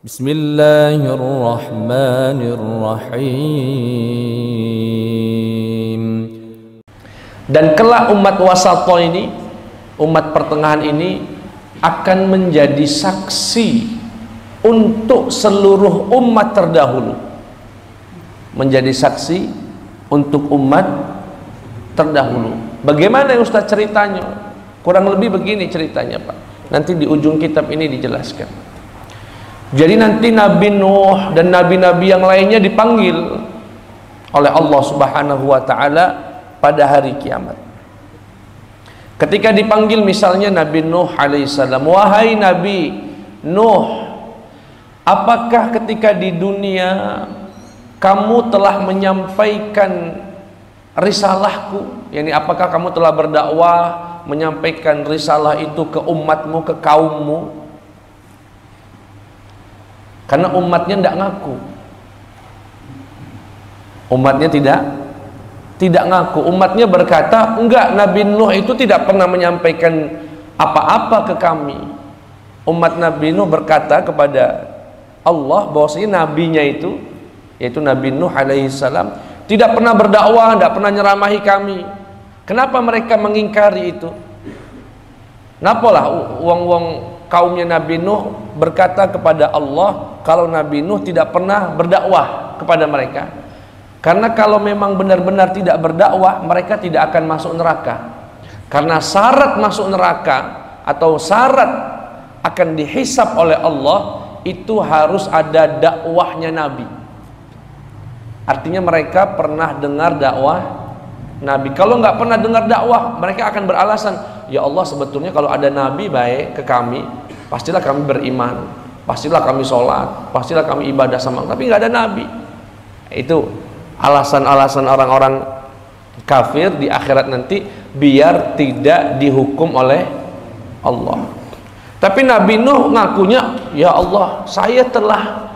Bismillahirrahmanirrahim. Dan kelak umat wasatah ini, umat pertengahan ini akan menjadi saksi untuk seluruh umat terdahulu. Menjadi saksi untuk umat terdahulu. Bagaimana ya Ustaz ceritanya? Kurang lebih begini ceritanya Pak. Nanti di ujung kitab ini dijelaskan. Jadi nanti Nabi Nuh dan nabi-nabi yang lainnya dipanggil oleh Allah Subhanahu wa taala pada hari kiamat. Ketika dipanggil misalnya Nabi Nuh alaihissalam, wahai Nabi Nuh, apakah ketika di dunia kamu telah menyampaikan risalahku? Yani apakah kamu telah berdakwah, menyampaikan risalah itu ke umatmu, ke kaummu? Karena umatnya tidak ngaku. Umatnya tidak ngaku. Umatnya berkata, enggak, Nabi Nuh itu tidak pernah menyampaikan apa-apa ke kami. Umat Nabi Nuh berkata kepada Allah bahwasanya nabinya itu, yaitu Nabi Nuh alaihissalam, tidak pernah berdakwah, tidak pernah nyeramahi kami. Kenapa mereka mengingkari itu? Napalah uang kaumnya Nabi Nuh berkata kepada Allah kalau Nabi Nuh tidak pernah berdakwah kepada mereka. Karena kalau memang benar-benar tidak berdakwah, mereka tidak akan masuk neraka. Karena syarat masuk neraka atau syarat akan dihisab oleh Allah itu harus ada dakwahnya Nabi. Artinya mereka pernah dengar dakwah Nabi. Kalau nggak pernah dengar dakwah, mereka akan beralasan, ya Allah sebetulnya kalau ada Nabi baik ke kami, pastilah kami beriman, pastilah kami sholat, pastilah kami ibadah sama. Tapi nggak ada Nabi. Itu alasan-alasan orang-orang kafir di akhirat nanti biar tidak dihukum oleh Allah. Tapi Nabi Nuh ngakunya, ya Allah saya telah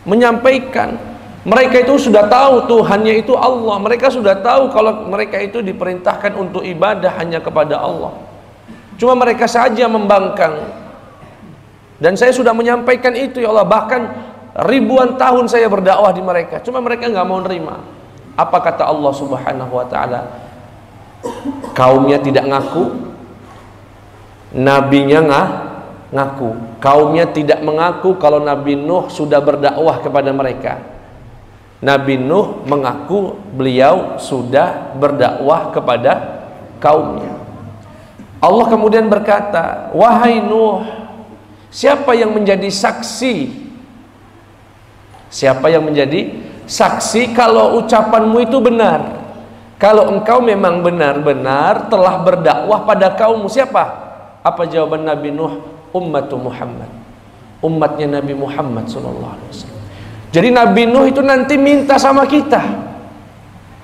menyampaikan. Mereka itu sudah tahu Tuhannya itu Allah. Mereka sudah tahu kalau mereka itu diperintahkan untuk ibadah hanya kepada Allah. Cuma mereka saja membangkang. Dan saya sudah menyampaikan itu ya Allah. Bahkan ribuan tahun saya berdakwah di mereka. Cuma mereka nggak mau nerima. Apa kata Allah Subhanahu wa taala? Kaumnya tidak ngaku, nabinya ngaku. Kaumnya tidak mengaku kalau Nabi Nuh sudah berdakwah kepada mereka. Nabi Nuh mengaku beliau sudah berdakwah kepada kaumnya. Allah kemudian berkata, wahai Nuh, siapa yang menjadi saksi? Siapa yang menjadi saksi kalau ucapanmu itu benar? Kalau engkau memang benar-benar telah berdakwah pada kaummu, siapa? Apa jawaban Nabi Nuh? Ummatu Muhammad. Umatnya Nabi Muhammad sallallahu alaihi wasallam. Jadi Nabi Nuh itu nanti minta sama kita.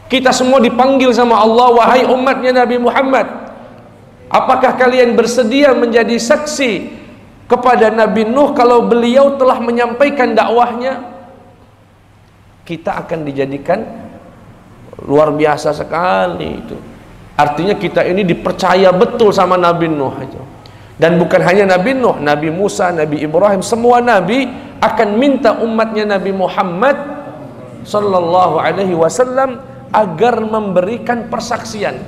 Kita semua dipanggil sama Allah, wahai umatnya Nabi Muhammad, apakah kalian bersedia menjadi saksi kepada Nabi Nuh kalau beliau telah menyampaikan dakwahnya? Kita akan dijadikan luar biasa sekali itu. Artinya kita ini dipercaya betul sama Nabi Nuh itu. Dan bukan hanya Nabi Nuh, Nabi Musa, Nabi Ibrahim, semua Nabi akan minta umatnya Nabi Muhammad sallallahu alaihi wasallam agar memberikan persaksian.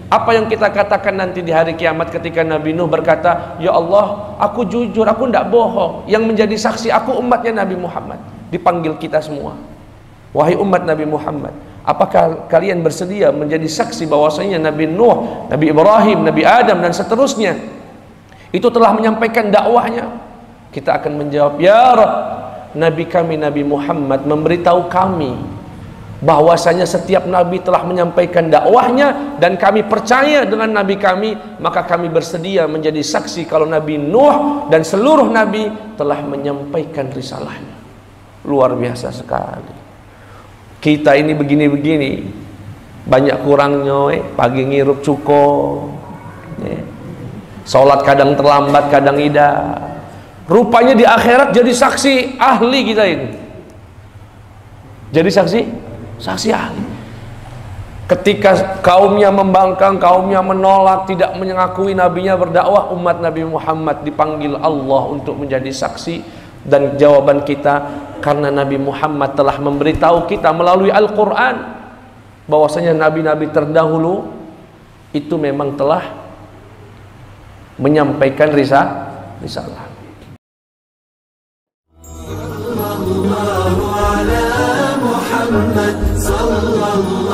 Apa yang kita katakan nanti di hari kiamat ketika Nabi Nuh berkata, ya Allah aku jujur, aku tidak bohong, yang menjadi saksi aku umatnya Nabi Muhammad. Dipanggil kita semua, wahai umat Nabi Muhammad, apakah kalian bersedia menjadi saksi bahwasanya Nabi Nuh, Nabi Ibrahim, Nabi Adam dan seterusnya itu telah menyampaikan dakwahnya? Kita akan menjawab, ya Rabb, Nabi kami Nabi Muhammad memberitahu kami bahwasanya setiap Nabi telah menyampaikan dakwahnya dan kami percaya dengan Nabi kami, maka kami bersedia menjadi saksi kalau Nabi Nuh dan seluruh Nabi telah menyampaikan risalahnya. Luar biasa sekali. Kita ini begini-begini, banyak kurangnya, pagi ngirup cuko, sholat kadang terlambat, kadang tidak. Rupanya di akhirat jadi saksi ahli kita ini. Jadi saksi ahli. Ketika kaumnya membangkang, kaumnya menolak, tidak mengakui nabinya berdakwah, umat Nabi Muhammad dipanggil Allah untuk menjadi saksi Dan jawaban kita, karena Nabi Muhammad telah memberitahu kita melalui Al-Quran bahwasanya nabi-nabi terdahulu itu memang telah menyampaikan risalah. Sallallahu ala Muhammad sallallahu